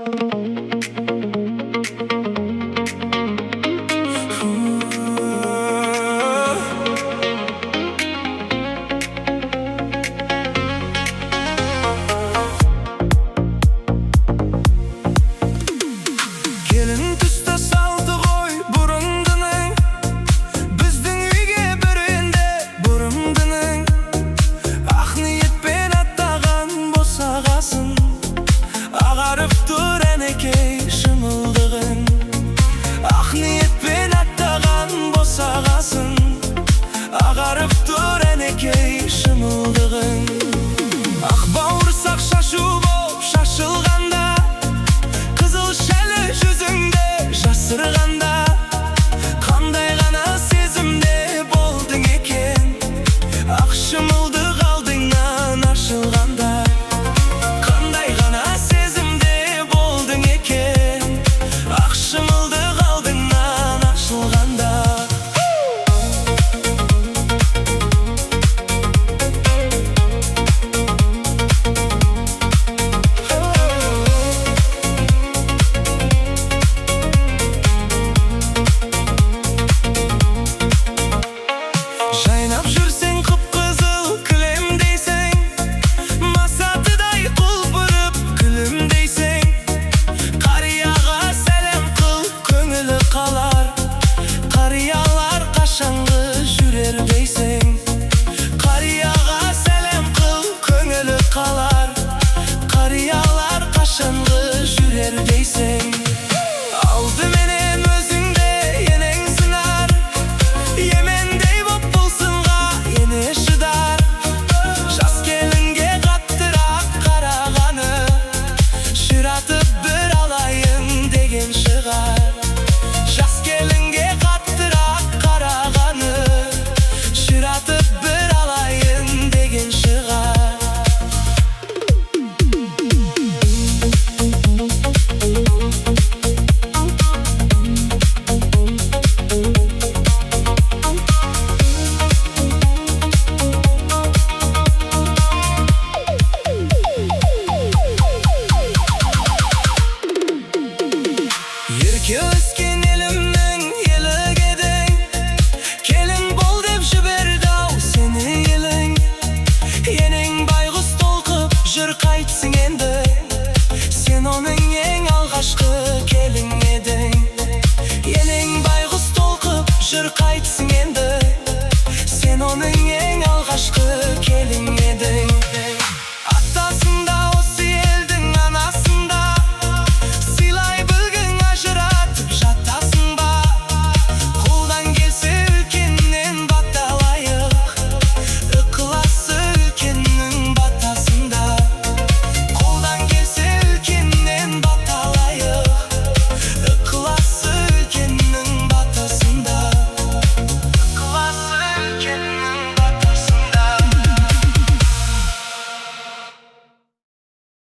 Gelin tüste saldı koy burundunun, bizden uyge büründe burundunun. Ah niyetpen attağan bosa qasın, ağarıp dur enekey şımıldığın. Ah niyetpen attağan bosa qasın, ağarıp dur enekey şımıldığın. Ah bağırsak şaşı bop şaşılğanda, kızıl şəli yüzünde жасырғанда, қандай ғана сезімде болдың екен. Ақ шымылдық алдыңнан ашылғанда, қандай ғана сезімде болдың екен. Ақ шымылдық алдыңнан ашылғанда. Жайнап жүрсең қып-қызыл кілемдейсің, масатыдай құлпырып күлімдейсің. Қарияға сәлем қыл, көңілі қалар, қариялар қашанғы жүрер дейсің. Қарияға сәлем қыл, көңілі қалар, қариялар қашанғы жүрер дейсің. Алдыменен өзіңде енең сынар, емендей боп бұлсынға ене шыдар. Жас келінге қаттырақ қарағаны, шыратып бір алайын деген шығар. Жас келінге қаттырақ қарағаны, шыратып бір алайын деген шығар. Ерке өскен елімнің еліге дең, келін бол деп жіберді-ау сені елің. Енең байғұс толқып жүр қайтсың енді, сен оның ең алғашқы келің едің. Енең байғұс толқып жүр қайтсың енді,